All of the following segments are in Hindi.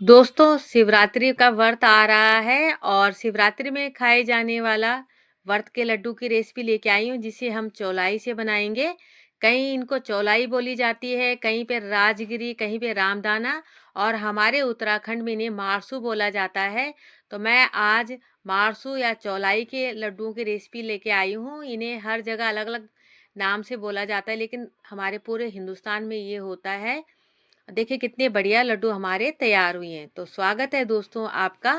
दोस्तों, शिवरात्रि का व्रत आ रहा है और शिवरात्रि में खाए जाने वाला व्रत के लड्डू की रेसिपी लेके आई हूँ, जिसे हम चौलाई से बनाएंगे। कहीं इनको चौलाई बोली जाती है, कहीं पे राजगिरी, कहीं पे रामदाना और हमारे उत्तराखंड में इन्हें मारसू बोला जाता है। तो मैं आज मारसू या चौलाई के लड्डुओं की रेसिपी लेके आई हूँ। इन्हें हर जगह अलग अलग नाम से बोला जाता है, लेकिन हमारे पूरे हिंदुस्तान में ये होता है। देखिए कितने बढ़िया लड्डू हमारे तैयार हुए हैं। तो स्वागत है दोस्तों आपका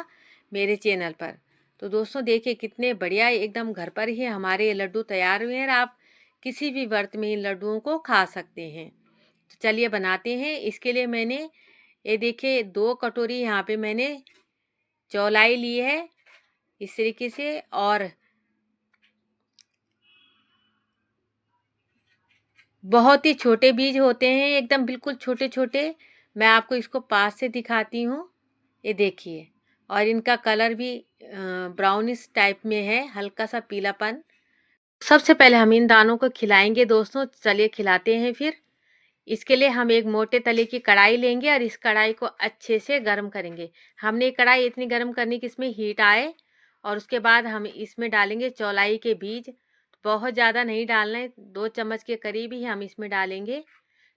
मेरे चैनल पर। तो दोस्तों देखिए कितने बढ़िया एकदम घर पर ही हमारे ये लड्डू तैयार हुए हैं और आप किसी भी व्रत में इन लड्डुओं को खा सकते हैं। तो चलिए बनाते हैं। इसके लिए मैंने ये देखिए 2 कटोरी यहाँ पे मैंने चौलाई ली है इस तरीके से, और बहुत ही छोटे बीज होते हैं, एकदम बिल्कुल छोटे छोटे। मैं आपको इसको पास से दिखाती हूँ। ये देखिए, और इनका कलर भी ब्राउनिश टाइप में है, हल्का सा पीलापन। सबसे पहले हम इन दानों को खिलाएंगे दोस्तों। चलिए खिलाते हैं फिर। इसके लिए हम एक मोटे तले की कढ़ाई लेंगे और इस कढ़ाई को अच्छे से गर्म करेंगे। हमने कढ़ाई इतनी गर्म करनी कि इसमें हीट आए, और उसके बाद हम इसमें डालेंगे चौलाई के बीज। बहुत ज़्यादा नहीं डालना है, 2 चम्मच के करीब ही हम इसमें डालेंगे,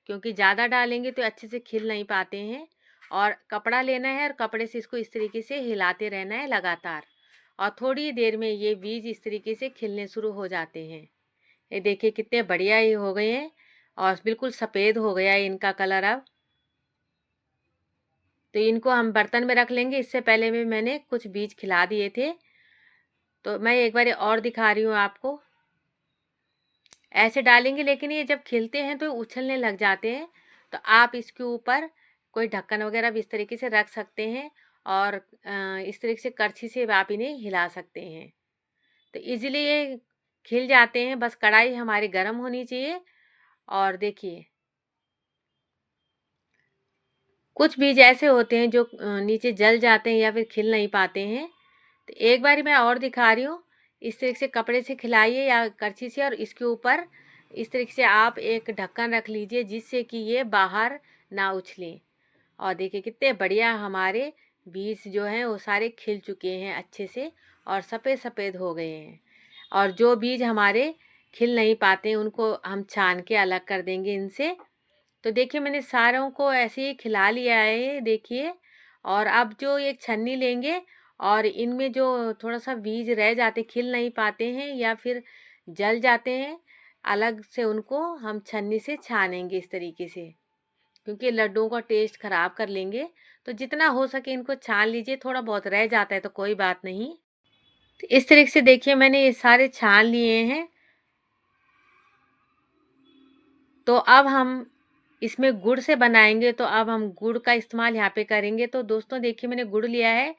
क्योंकि ज़्यादा डालेंगे तो अच्छे से खिल नहीं पाते हैं। और कपड़ा लेना है और कपड़े से इसको इस तरीके से हिलाते रहना है लगातार, और थोड़ी देर में ये बीज इस तरीके से खिलने शुरू हो जाते हैं। ये देखिए कितने बढ़िया ये हो गए हैं और बिल्कुल सफ़ेद हो गया है इनका कलर अब। तो इनको हम बर्तन में रख लेंगे। इससे पहले में मैंने कुछ बीज खिला दिए थे, तो मैं एक बार और दिखा रही हूँ आपको। ऐसे डालेंगे, लेकिन ये जब खिलते हैं तो उछलने लग जाते हैं। तो आप इसके ऊपर कोई ढक्कन वगैरह भी इस तरीके से रख सकते हैं, और इस तरीके से करछी से आप इन्हें हिला सकते हैं। तो इजीली ये खिल जाते हैं। बस कढ़ाई हमारी गर्म होनी चाहिए। और देखिए कुछ बीज ऐसे होते हैं जो नीचे जल जाते हैं या फिर खिल नहीं पाते हैं। तो एक बारी मैं और दिखा रही हूँ। इस तरीके से कपड़े से खिलाइए या करछी से, और इसके ऊपर इस तरीके से आप एक ढक्कन रख लीजिए, जिससे कि ये बाहर ना उछलें। और देखिए कितने बढ़िया हमारे बीज जो हैं वो सारे खिल चुके हैं अच्छे से, और सफ़ेद सफ़ेद हो गए हैं। और जो बीज हमारे खिल नहीं पाते हैं उनको हम छान के अलग कर देंगे इनसे। तो देखिए मैंने सारों को ऐसे ही खिला लिया है, देखिए। और अब जो एक छन्नी लेंगे, और इनमें जो थोड़ा सा बीज रह जाते, खिल नहीं पाते हैं या फिर जल जाते हैं, अलग से उनको हम छन्नी से छानेंगे इस तरीके से, क्योंकि लड्डुओं का टेस्ट ख़राब कर लेंगे। तो जितना हो सके इनको छान लीजिए। थोड़ा बहुत रह जाता है तो कोई बात नहीं। तो इस तरीके से देखिए मैंने ये सारे छान लिए हैं। तो अब हम इसमें गुड़ से बनाएंगे, तो अब हम गुड़ का इस्तेमाल यहाँ पे करेंगे। तो दोस्तों देखिए मैंने गुड़ लिया है,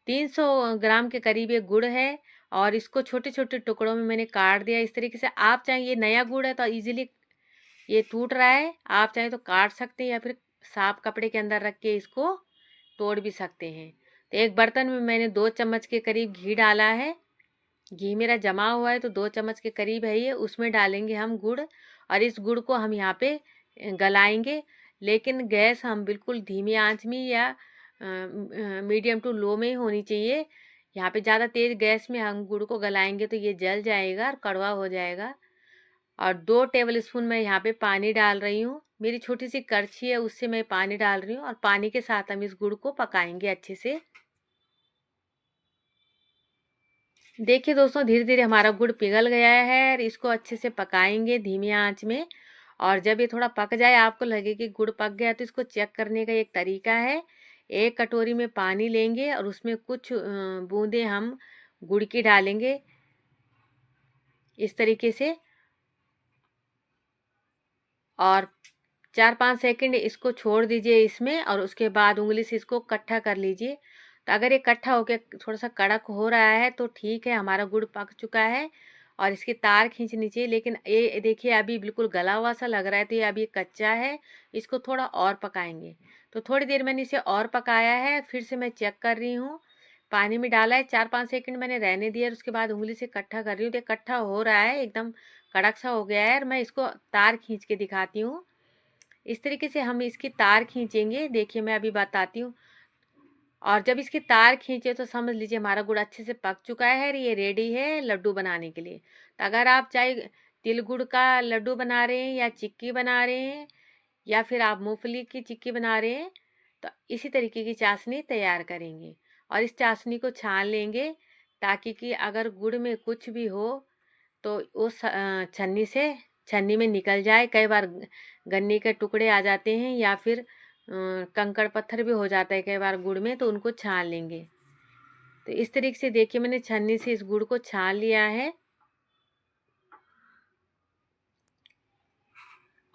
300 ग्राम के करीब ये गुड़ है, और इसको छोटे छोटे टुकड़ों में मैंने काट दिया इस तरीके से। आप चाहें, ये नया गुड़ है तो इजीली ये टूट रहा है, आप चाहें तो काट सकते हैं या फिर साफ कपड़े के अंदर रख के इसको तोड़ भी सकते हैं। तो एक बर्तन में मैंने 2 चम्मच के करीब घी डाला है। घी मेरा जमा हुआ है तो 2 चम्मच के करीब है ये। उसमें डालेंगे हम गुड़, और इस गुड़ को हम यहाँ पे गलाएंगे। लेकिन गैस हम बिल्कुल धीमी आंच में या मीडियम टू लो में ही होनी चाहिए। यहाँ पे ज़्यादा तेज़ गैस में हम गुड़ को गलाएंगे तो ये जल जाएगा और कड़वा हो जाएगा। और 2 टेबल स्पून मैं यहाँ पे पानी डाल रही हूँ। मेरी छोटी सी करछी है, उससे मैं पानी डाल रही हूँ, और पानी के साथ हम इस गुड़ को पकाएंगे अच्छे से। देखिए दोस्तों धीरे धीरे हमारा गुड़ पिघल गया है, और इसको अच्छे से पकाएंगे धीमी आंच में। और जब ये थोड़ा पक जाए, आपको लगे कि गुड़ पक गया, तो इसको चेक करने का एक तरीका है। एक कटोरी में पानी लेंगे और उसमें कुछ बूंदें हम गुड़ की डालेंगे इस तरीके से, और 4-5 सेकंड इसको छोड़ दीजिए इसमें, और उसके बाद उंगली से इसको इकट्ठा कर लीजिए। तो अगर ये इकट्ठा होकर थोड़ा सा कड़क हो रहा है तो ठीक है, हमारा गुड़ पक चुका है। और इसकी तार खींचनी चाहिए, लेकिन ये देखिए अभी बिल्कुल गला हुआ सा लग रहा है, तो ये अभी कच्चा है। इसको थोड़ा और पकाएंगे। तो थोड़ी देर मैंने इसे और पकाया है, फिर से मैं चेक कर रही हूँ। पानी में डाला है, 4-5 सेकंड मैंने रहने दिया, और उसके बाद उंगली से इकट्ठा कर रही हूँ। तो इकट्ठा हो रहा है, एकदम कड़क सा हो गया है, और मैं इसको तार खींच के दिखाती हूँ। इस तरीके से हम इसकी तार खींचेंगे। देखिए मैं अभी बताती हूँ। और जब इसकी तार खींचे तो समझ लीजिए हमारा गुड़ अच्छे से पक चुका है और ये रेडी है लड्डू बनाने के लिए। तो अगर आप चाहे तिल गुड़ का लड्डू बना रहे हैं या चिक्की बना रहे हैं या फिर आप मूंगफली की चिक्की बना रहे हैं तो इसी तरीके की चाशनी तैयार करेंगे और इस चाशनी को छान लेंगे ताकि कि अगर गुड़ में कुछ भी हो तो उस छन्नी में निकल जाए। कई बार गन्ने के टुकड़े आ जाते हैं या फिर कंकड़ पत्थर भी हो जाता है कई बार गुड़ में, तो उनको छान लेंगे। तो इस तरीके से देखिए मैंने छन्नी से इस गुड़ को छान लिया है।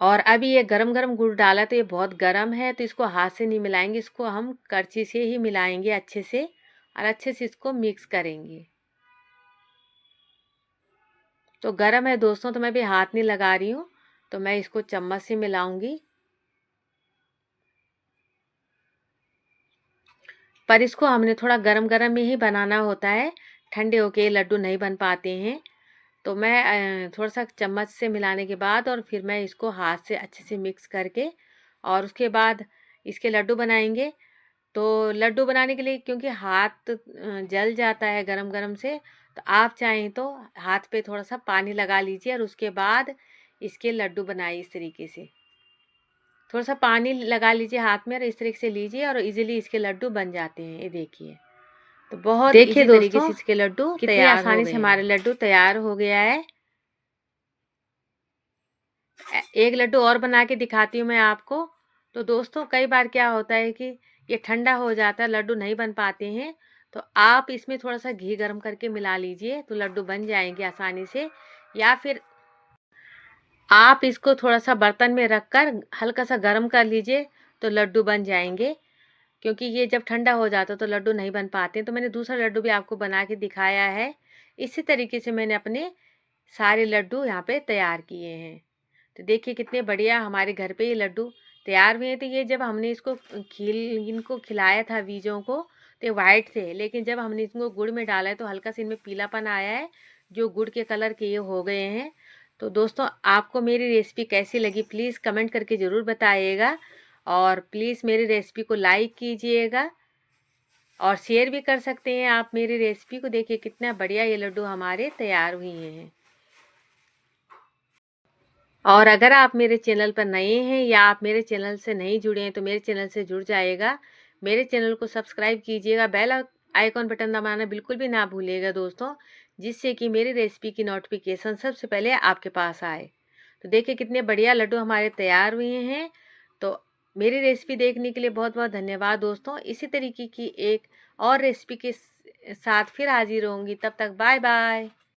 और अभी ये गरम गरम गुड़ डाला तो ये बहुत गरम है, तो इसको हाथ से नहीं मिलाएंगे, इसको हम करछी से ही मिलाएंगे अच्छे से और अच्छे से इसको मिक्स करेंगे। तो गरम है दोस्तों, तो मैं भी हाथ नहीं लगा रही हूँ, तो मैं इसको चम्मच से मिलाऊंगी। पर इसको हमने थोड़ा गरम गरम में ही बनाना होता है, ठंडे होके लड्डू नहीं बन पाते हैं। तो मैं थोड़ा सा चम्मच से मिलाने के बाद और फिर मैं इसको हाथ से अच्छे से मिक्स करके और उसके बाद इसके लड्डू बनाएंगे। तो लड्डू बनाने के लिए क्योंकि हाथ जल जाता है गरम गरम से, तो आप चाहें तो हाथ पे थोड़ा सा पानी लगा लीजिए और उसके बाद इसके लड्डू बनाइए। इस तरीके से थोड़ा सा पानी लगा लीजिए हाथ में और इस तरीके से लीजिए और इजीली इसके लड्डू बन जाते हैं। ये देखिए, तो बहुत देखिए इजी तरीके से इसके लड्डू कितनी आसानी से हमारे लड्डू तैयार हो गया है। एक लड्डू और बना के दिखाती हूँ मैं आपको। तो दोस्तों कई बार क्या होता है कि ये ठंडा हो जाता है, लड्डू नहीं बन पाते हैं, तो आप इसमें थोड़ा सा घी गर्म करके मिला लीजिए तो लड्डू बन जाएंगे आसानी से। या फिर आप इसको थोड़ा सा बर्तन में रखकर हल्का सा गर्म कर लीजिए तो लड्डू बन जाएंगे। क्योंकि ये जब ठंडा हो जाता तो लड्डू नहीं बन पाते। तो मैंने दूसरा लड्डू भी आपको बना के दिखाया है। इसी तरीके से मैंने अपने सारे लड्डू यहाँ पे तैयार किए हैं। तो देखिए कितने बढ़िया हमारे घर पे ये लड्डू तैयार हुए हैं। तो ये जब हमने इसको इनको खिलाया था बीजों को तो ये वाइट थे, लेकिन जब हमने इसको गुड़ में डाला है तो हल्का सा इनमें पीलापन आया है, जो गुड़ के कलर के ये हो गए हैं। तो दोस्तों आपको मेरी रेसिपी कैसी लगी प्लीज़ कमेंट करके ज़रूर बताइएगा और प्लीज़ मेरी रेसिपी को लाइक कीजिएगा और शेयर भी कर सकते हैं आप मेरी रेसिपी को। देखिए कितना बढ़िया ये लड्डू हमारे तैयार हुए हैं। और अगर आप मेरे चैनल पर नए हैं या आप मेरे चैनल से नहीं जुड़े हैं तो मेरे चैनल से जुड़ जाइएगा, मेरे चैनल को सब्सक्राइब कीजिएगा, बेल आइकॉन बटन दबाना बिल्कुल भी ना भूलिएगा दोस्तों, जिससे कि मेरी रेसिपी की नोटिफिकेशन सबसे पहले आपके पास आए। तो देखिए कितने बढ़िया लड्डू हमारे तैयार हुए हैं। तो मेरी रेसिपी देखने के लिए बहुत बहुत धन्यवाद दोस्तों। इसी तरीके की एक और रेसिपी के साथ फिर हाजिर होंगी, तब तक बाय बाय।